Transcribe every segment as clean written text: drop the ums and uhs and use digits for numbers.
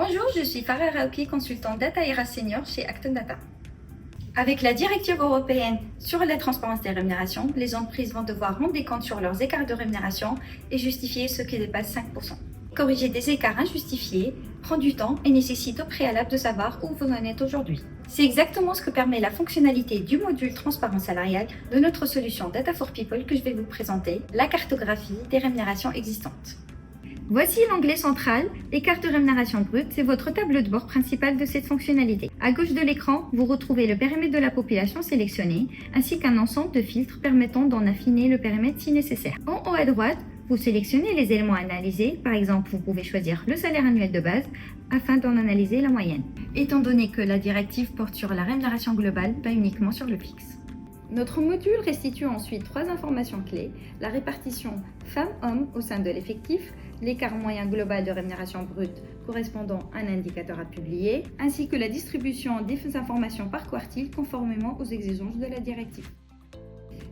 Bonjour, je suis Farah Raouki, consultante Data IRA Senior chez Acton Data. Avec la directive européenne sur la transparence des rémunérations, les entreprises vont devoir rendre des comptes sur leurs écarts de rémunération et justifier ceux qui dépassent 5%. Corriger des écarts injustifiés prend du temps et nécessite au préalable de savoir où vous en êtes aujourd'hui. C'est exactement ce que permet la fonctionnalité du module transparence salariale de notre solution Data for People que je vais vous présenter, la cartographie des rémunérations existantes. Voici l'onglet central, écart de rémunération brute, c'est votre tableau de bord principal de cette fonctionnalité. À gauche de l'écran, vous retrouvez le périmètre de la population sélectionnée, ainsi qu'un ensemble de filtres permettant d'en affiner le périmètre si nécessaire. En haut à droite, vous sélectionnez les éléments analysés, par exemple vous pouvez choisir le salaire annuel de base afin d'en analyser la moyenne. Étant donné que la directive porte sur la rémunération globale, pas uniquement sur le fixe. Notre module restitue ensuite 3 informations clés, la répartition femmes-hommes au sein de l'effectif, l'écart moyen global de rémunération brute correspondant à un indicateur à publier, ainsi que la distribution des informations par quartile conformément aux exigences de la directive.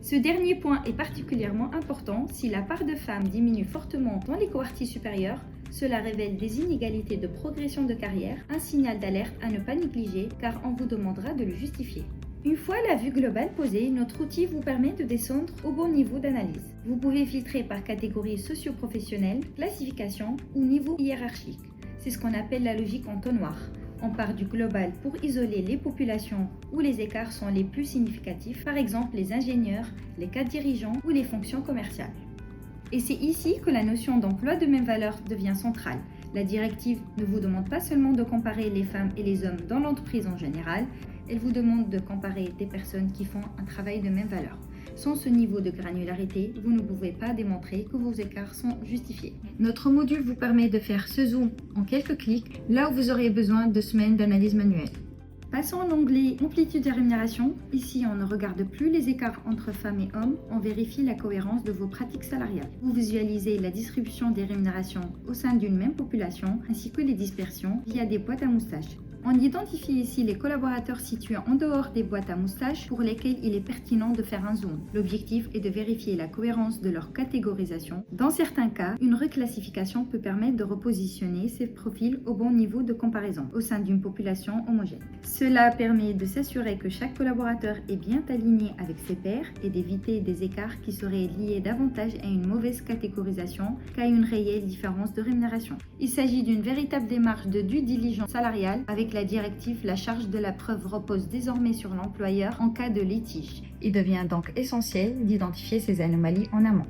Ce dernier point est particulièrement important si la part de femmes diminue fortement dans les quartiles supérieurs. Cela révèle des inégalités de progression de carrière, un signal d'alerte à ne pas négliger car on vous demandera de le justifier. Une fois la vue globale posée, notre outil vous permet de descendre au bon niveau d'analyse. Vous pouvez filtrer par catégorie socio-professionnelle, classification ou niveau hiérarchique. C'est ce qu'on appelle la logique entonnoir. On part du global pour isoler les populations où les écarts sont les plus significatifs, par exemple les ingénieurs, les cadres dirigeants ou les fonctions commerciales. Et c'est ici que la notion d'emploi de même valeur devient centrale. La directive ne vous demande pas seulement de comparer les femmes et les hommes dans l'entreprise en général, elle vous demande de comparer des personnes qui font un travail de même valeur. Sans ce niveau de granularité, vous ne pouvez pas démontrer que vos écarts sont justifiés. Notre module vous permet de faire ce zoom en quelques clics, là où vous aurez besoin de semaines d'analyse manuelle. Passons à l'onglet Amplitude des rémunérations. Ici, on ne regarde plus les écarts entre femmes et hommes, on vérifie la cohérence de vos pratiques salariales. Vous visualisez la distribution des rémunérations au sein d'une même population, ainsi que les dispersions via des boîtes à moustaches. On identifie ici les collaborateurs situés en dehors des boîtes à moustaches pour lesquels il est pertinent de faire un zoom. L'objectif est de vérifier la cohérence de leur catégorisation. Dans certains cas, une reclassification peut permettre de repositionner ces profils au bon niveau de comparaison au sein d'une population homogène. Cela permet de s'assurer que chaque collaborateur est bien aligné avec ses pairs et d'éviter des écarts qui seraient liés davantage à une mauvaise catégorisation qu'à une réelle différence de rémunération. Il s'agit d'une véritable démarche de due diligence salariale. Avec la directive, la charge de la preuve repose désormais sur l'employeur en cas de litige. Il devient donc essentiel d'identifier ces anomalies en amont.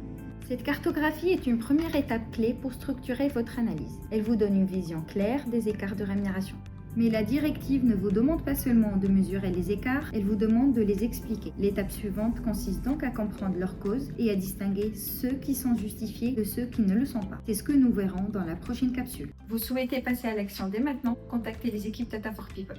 Cette cartographie est une première étape clé pour structurer votre analyse. Elle vous donne une vision claire des écarts de rémunération. Mais la directive ne vous demande pas seulement de mesurer les écarts, elle vous demande de les expliquer. L'étape suivante consiste donc à comprendre leurs causes et à distinguer ceux qui sont justifiés de ceux qui ne le sont pas. C'est ce que nous verrons dans la prochaine capsule. Vous souhaitez passer à l'action dès maintenant? Contactez les équipes Data for People.